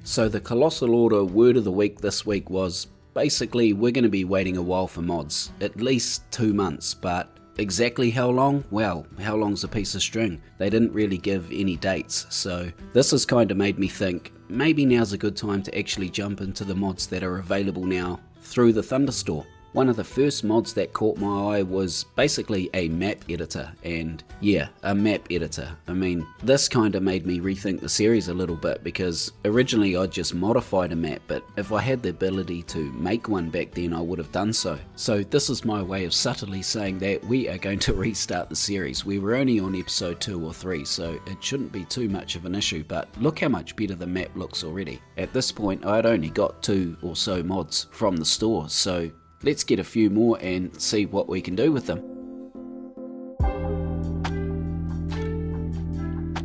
So the Colossal Order word of the week this week was basically we're going to be waiting a while for mods, at least 2 months, but exactly how long? Well, how long's a piece of string? They didn't really give any dates, so this has kind of made me think maybe now's a good time to actually jump into the mods that are available now through the Thunderstore. One of the first mods that caught my eye was basically a map editor, and yeah, a map editor. I mean, this kind of made me rethink the series a little bit, because originally I just modified a map, but if I had the ability to make one back then I would have done so. So this is my way of subtly saying that we are going to restart the series. We were only on episode 2 or 3, so it shouldn't be too much of an issue, but look how much better the map looks already. At this point I'd only got 2 or so mods from the store, so let's get a few more and see what we can do with them.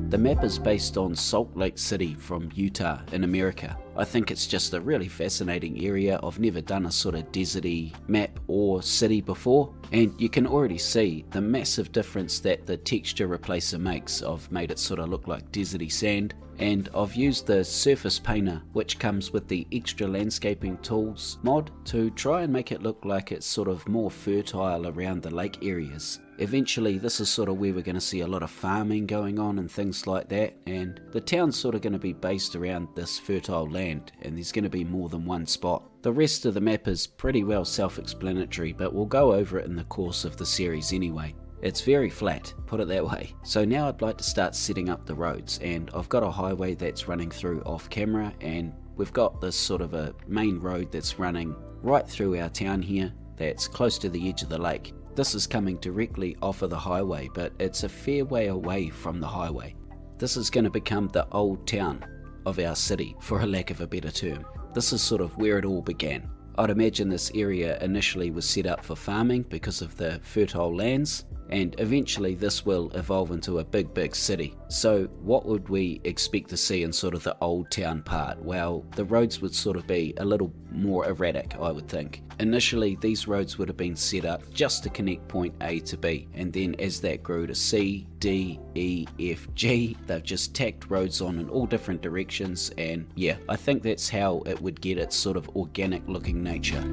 The map is based on Salt Lake City from Utah in America. I think it's just a really fascinating area. I've never done a sort of deserty map or city before, and you can already see the massive difference that the texture replacer makes. I've made it sort of look like deserty sand, and I've used the surface painter which comes with the extra landscaping tools mod to try and make it look like it's sort of more fertile around the lake areas. Eventually this is sort of where we're going to see a lot of farming going on and things like that, and the town's sort of going to be based around this fertile land, and there's going to be more than one spot. The rest of the map is pretty well self-explanatory, but we'll go over it in the course of the series anyway. It's very flat, put it that way. So now I'd like to start setting up the roads, and I've got a highway that's running through off camera, and we've got this sort of a main road that's running right through our town here that's close to the edge of the lake. This is coming directly off of the highway, but it's a fair way away from the highway. This is going to become the old town of our city, for a lack of a better term. This is sort of where it all began. I'd imagine this area initially was set up for farming because of the fertile lands, and eventually this will evolve into a big city. So what would we expect to see in sort of the old town part? Well, the roads would sort of be a little more erratic, I would think. Initially these roads would have been set up just to connect point A to B, and then as that grew to C, D, E, F, G, they've just tacked roads on in all different directions, and yeah, I think that's how it would get its sort of organic looking nature.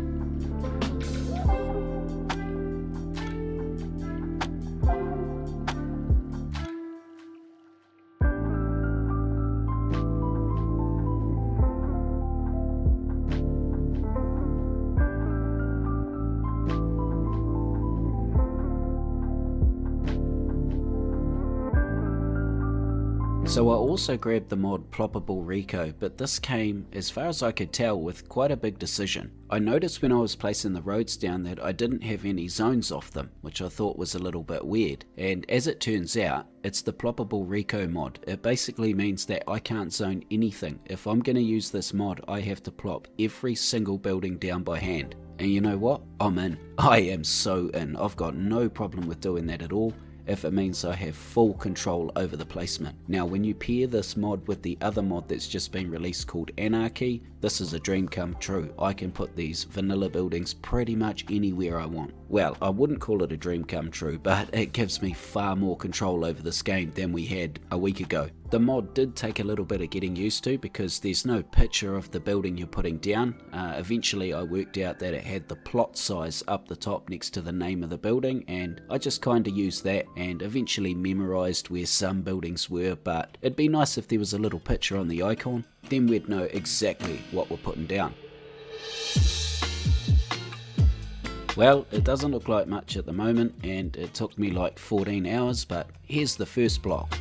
So I also grabbed the mod Ploppable RICO, but this came, as far as I could tell, with quite a big decision. I noticed when I was placing the roads down that I didn't have any zones off them, which I thought was a little bit weird, and as it turns out, it's the Ploppable RICO mod. It basically means that I can't zone anything. If I'm going to use this mod, I have to plop every single building down by hand. And you know what? I'm in. I am so in. I've got no problem with doing that at all, if it means I have full control over the placement. Now when you pair this mod with the other mod that's just been released called Anarchy, this is a dream come true. I can put these vanilla buildings pretty much anywhere I want. Well, I wouldn't call it a dream come true, but it gives me far more control over this game than we had a week ago. The mod did take a little bit of getting used to because there's no picture of the building you're putting down. Eventually I worked out that it had the plot size up the top next to the name of the building, and I just kind of used that and eventually memorized where some buildings were, but it'd be nice if there was a little picture on the icon, then we'd know exactly what we're putting down. Well, it doesn't look like much at the moment, and it took me like 14 hours, but here's the first block.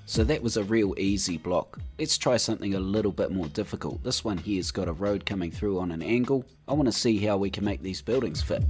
So that was a real easy block. Let's try something a little bit more difficult. This one here's got a road coming through on an angle. I want to see how we can make these buildings fit.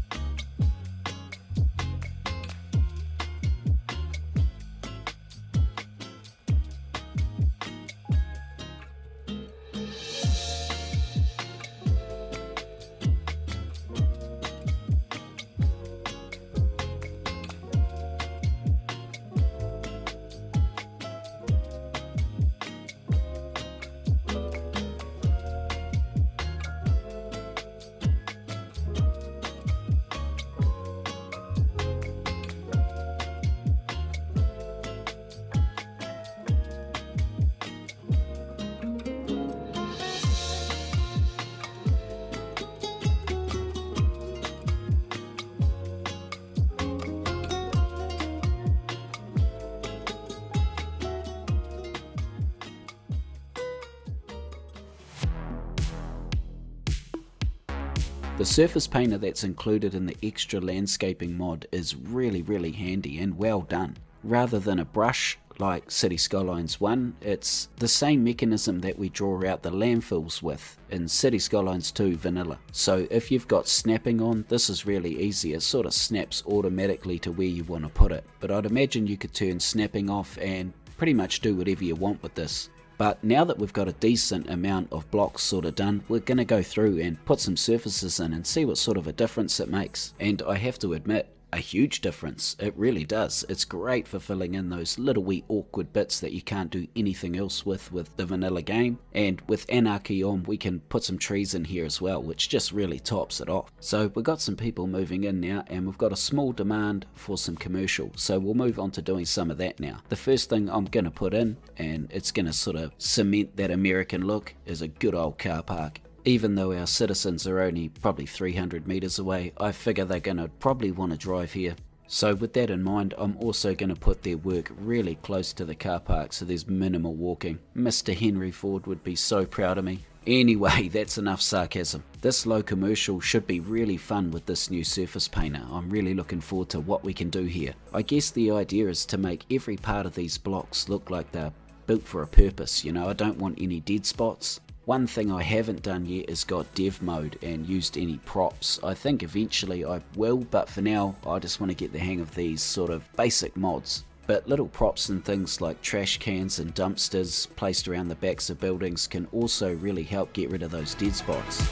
The surface painter that's included in the extra landscaping mod is really handy and well done. Rather than a brush like City Skylines 1, it's the same mechanism that we draw out the landfills with in City Skylines 2 vanilla. So if you've got snapping on, this is really easy. It sort of snaps automatically to where you want to put it. But I'd imagine you could turn snapping off and pretty much do whatever you want with this. But now that we've got a decent amount of blocks sort of done, we're going to go through and put some surfaces in and see what sort of a difference it makes. And I have to admit, a huge difference. It really does. It's great for filling in those little wee awkward bits that you can't do anything else with the vanilla game. And with Anarchy on, we can put some trees in here as well, which just really tops it off. So we've got some people moving in now, and we've got a small demand for some commercial. So we'll move on to doing some of that now. The first thing I'm going to put in, and it's going to sort of cement that American look, is a good old car park. Even though our citizens are only probably 300 meters away, I figure they're going to probably want to drive here. So with that in mind, I'm also going to put their work really close to the car park so there's minimal walking. Mr. Henry Ford would be so proud of me. Anyway, that's enough sarcasm. This low commercial should be really fun with this new surface painter. I'm really looking forward to what we can do here. I guess the idea is to make every part of these blocks look like they're built for a purpose. You know, I don't want any dead spots. One thing I haven't done yet is got dev mode and used any props. I think eventually I will, but for now I just want to get the hang of these sort of basic mods. But little props and things like trash cans and dumpsters placed around the backs of buildings can also really help get rid of those dead spots.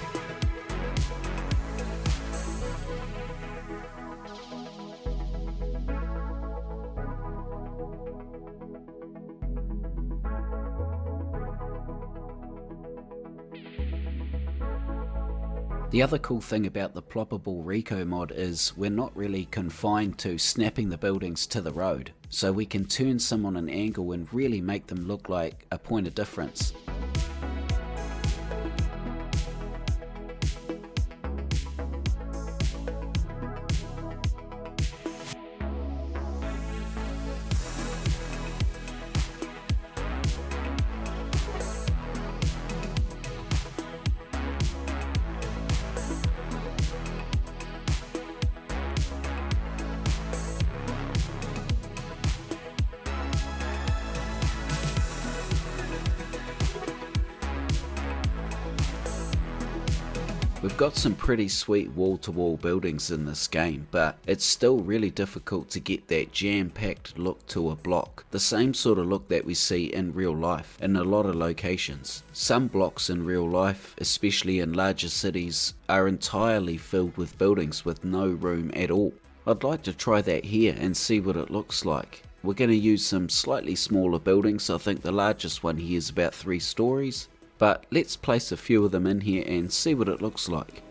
The other cool thing about the ploppable RICO mod is we're not really confined to snapping the buildings to the road, so we can turn some on an angle and really make them look like a point of difference. We've got some pretty sweet wall-to-wall buildings in this game, but it's still really difficult to get that jam-packed look to a block. The same sort of look that we see in real life in a lot of locations. Some blocks in real life, especially in larger cities, are entirely filled with buildings with no room at all. I'd like to try that here and see what it looks like. We're going to use some slightly smaller buildings. I think the largest one here is about 3 stories. But let's place a few of them in here and see what it looks like.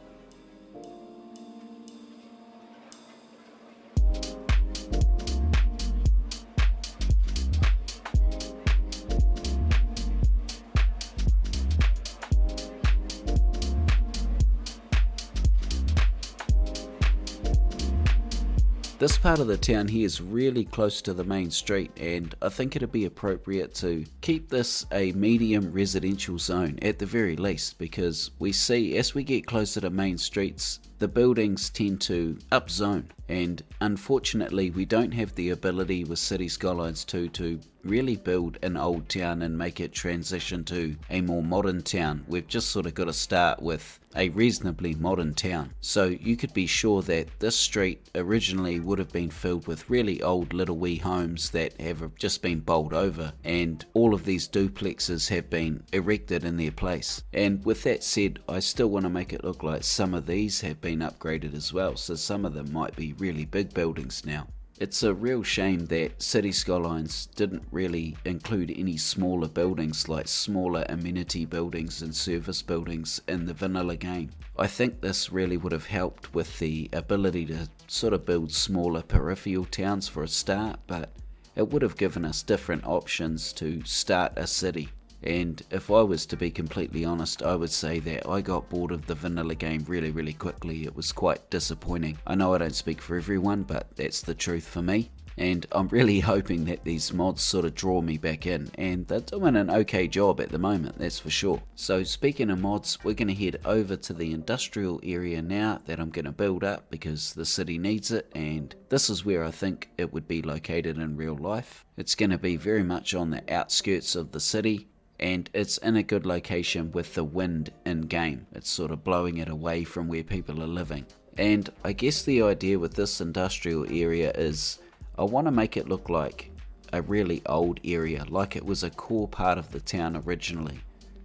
This part of the town here is really close to the main street, and I think it'd be appropriate to keep this a medium residential zone at the very least, because we see as we get closer to main streets the buildings tend to upzone, and unfortunately we don't have the ability with City Skylines 2 to really build an old town and make it transition to a more modern town. We've just sort of got to start with a reasonably modern town. So you could be sure that this street originally would have been filled with really old little wee homes that have just been bowled over, and all of these duplexes have been erected in their place. And with that said, I still want to make it look like some of these have been upgraded as well, so some of them might be really big buildings now. It's a real shame that City Skylines didn't really include any smaller buildings like smaller amenity buildings and service buildings in the vanilla game. I think this really would have helped with the ability to sort of build smaller peripheral towns for a start, but it would have given us different options to start a city. And if I was to be completely honest, I would say that I got bored of the vanilla game really quickly. It was quite disappointing. I know I don't speak for everyone, but that's the truth for me. and I'm really hoping that these mods sort of draw me back in, and they're doing an okay job at the moment, that's for sure. So speaking of mods, we're going to head over to the industrial area now that I'm going to build up because the city needs it, and this is where I think it would be located in real life. It's going to be very much on the outskirts of the city, and it's in a good location with the wind in game. It's sort of blowing it away from where people are living. And I guess the idea with this industrial area is I want to make it look like a really old area, like it was a core part of the town originally.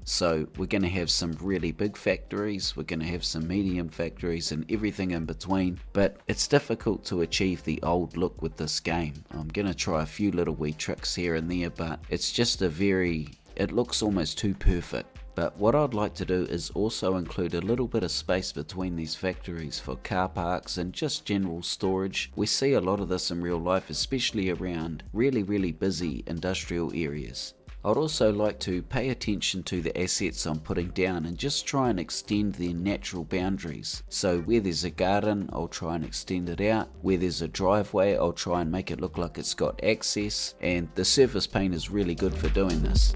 So we're going to have some really big factories, we're going to have some medium factories and everything in between, but it's difficult to achieve the old look with this game. I'm going to try a few little wee tricks here and there, but it's just it looks almost too perfect. But what I'd like to do is also include a little bit of space between these factories for car parks and just general storage. We see a lot of this in real life, especially around really busy industrial areas. I'd also like to pay attention to the assets I'm putting down and just try and extend their natural boundaries. So where there's a garden, I'll try and extend it out. Where there's a driveway, I'll try and make it look like it's got access, and the surface paint is really good for doing this.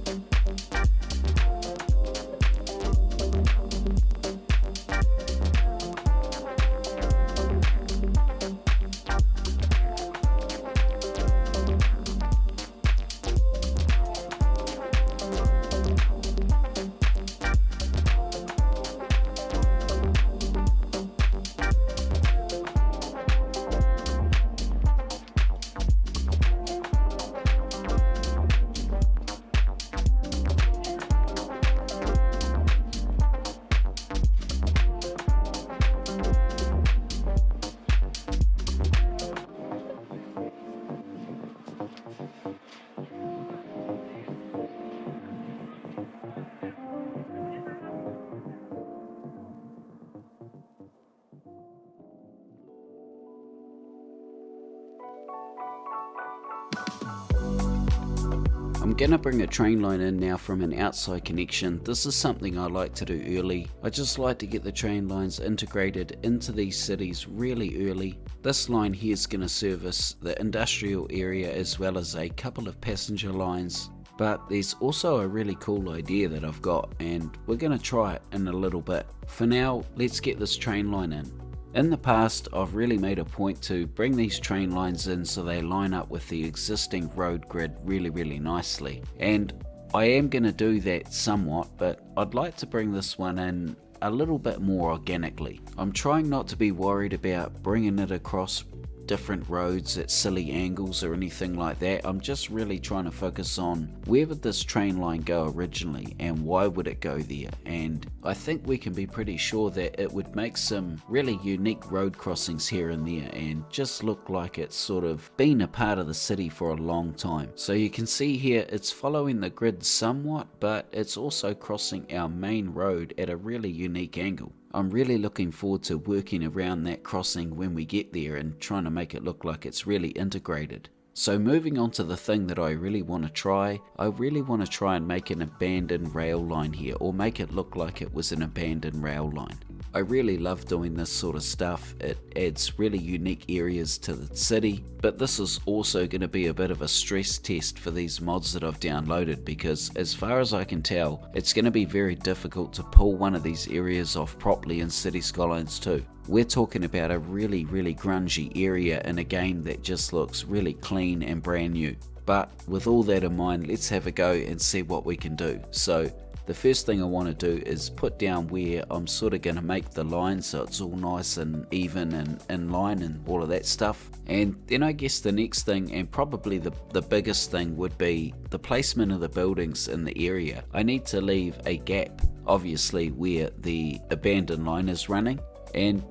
I'm gonna bring a train line in now from an outside connection. This is something I like to do early. I just like to get the train lines integrated into these cities really early. This line here is gonna service the industrial area as well as a couple of passenger lines. But there's also a really cool idea that I've got, and we're gonna try it in a little bit. For now, let's get this train line in. In the past, I've really made a point to bring these train lines in so they line up with the existing road grid really nicely. And I am going to do that somewhat, but I'd like to bring this one in a little bit more organically. I'm trying not to be worried about bringing it across different roads at silly angles or anything like that. I'm just really trying to focus on where would this train line go originally and why would it go there, and I think we can be pretty sure that it would make some really unique road crossings here and there and just look like it's sort of been a part of the city for a long time. So you can see here it's following the grid somewhat, but it's also crossing our main road at a really unique angle. I'm really looking forward to working around that crossing when we get there and trying to make it look like it's really integrated. So moving on to the thing that I really want to try and make an abandoned rail line here, or make it look like it was an abandoned rail line. I really love doing this sort of stuff. It adds really unique areas to the city, but this is also going to be a bit of a stress test for these mods that I've downloaded, because as far as I can tell, it's going to be very difficult to pull one of these areas off properly in City Skylines 2. We're talking about a really grungy area in a game that just looks really clean and brand new. But with all that in mind, let's have a go and see what we can do. So the first thing I want to do is put down where I'm sort of going to make the line so it's all nice and even and in line and all of that stuff. And then I guess the next thing, and probably the biggest thing, would be the placement of the buildings in the area. I need to leave a gap, obviously, where the abandoned line is running. And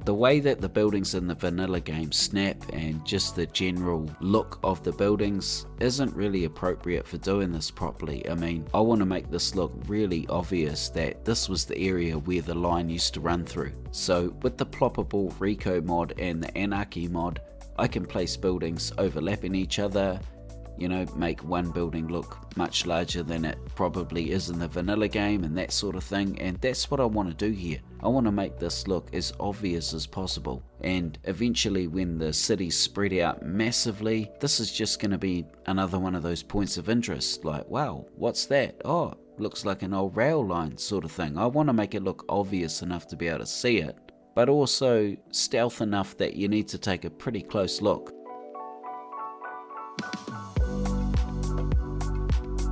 the way that the buildings in the vanilla game snap and just the general look of the buildings isn't really appropriate for doing this properly. I mean, I want to make this look really obvious that this was the area where the line used to run through. So with the ploppable RICO mod and the anarchy mod, I can place buildings overlapping each other, you know, make one building look much larger than it probably is in the vanilla game and that sort of thing, and that's what I want to do here. I want to make this look as obvious as possible, and eventually when the cities spread out massively, this is just going to be another one of those points of interest, like, wow, what's that? Oh, looks like an old rail line sort of thing. I want to make it look obvious enough to be able to see it, but also stealth enough that you need to take a pretty close look.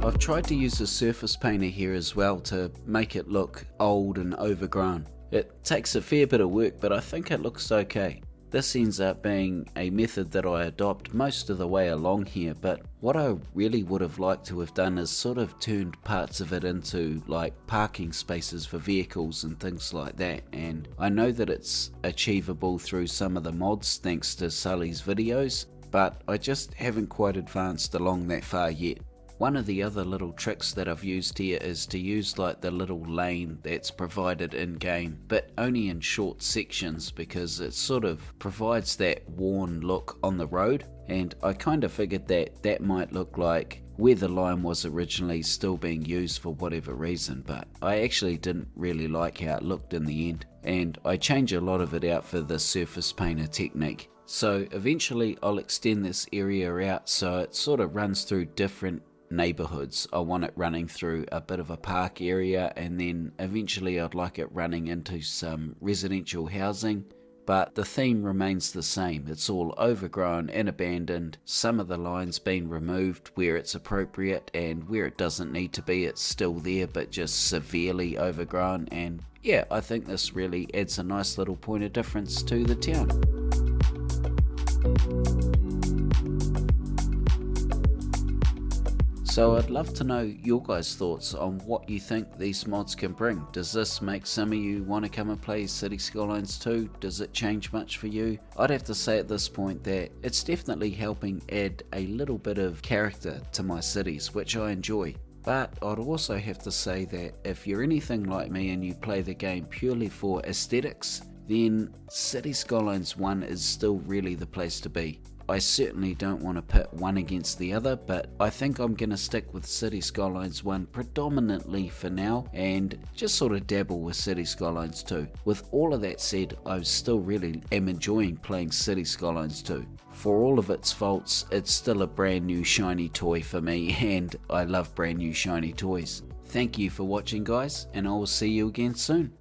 I've tried to use a surface painter here as well to make it look old and overgrown. It takes a fair bit of work, but I think it looks okay. This ends up being a method that I adopt most of the way along here, but what I really would have liked to have done is sort of turned parts of it into like parking spaces for vehicles and things like that, and I know that it's achievable through some of the mods thanks to Sully's videos, but I just haven't quite advanced along that far yet. One of the other little tricks that I've used here is to use like the little lane that's provided in game, but only in short sections because it sort of provides that worn look on the road, and I kind of figured that that might look like where the line was originally still being used for whatever reason, but I actually didn't really like how it looked in the end, and I change a lot of it out for the surface painter technique. So eventually I'll extend this area out so it sort of runs through different neighborhoods. I want it running through a bit of a park area, and then eventually I'd like it running into some residential housing, but the theme remains the same. It's all overgrown and abandoned, some of the lines being removed where it's appropriate, and where it doesn't need to be it's still there but just severely overgrown. And yeah, I think this really adds a nice little point of difference to the town. So I'd love to know your guys' thoughts on what you think these mods can bring. Does this make some of you want to come and play City Skylines 2? Does it change much for you? I'd have to say at this point that it's definitely helping add a little bit of character to my cities, which I enjoy. But I'd also have to say that if you're anything like me and you play the game purely for aesthetics, then City Skylines 1 is still really the place to be. I certainly don't want to pit one against the other, but I think I'm going to stick with City Skylines 1 predominantly for now, and just sort of dabble with City Skylines 2. With all of that said, I still really am enjoying playing City Skylines 2. For all of its faults, it's still a brand new shiny toy for me, and I love brand new shiny toys. Thank you for watching guys, and I will see you again soon.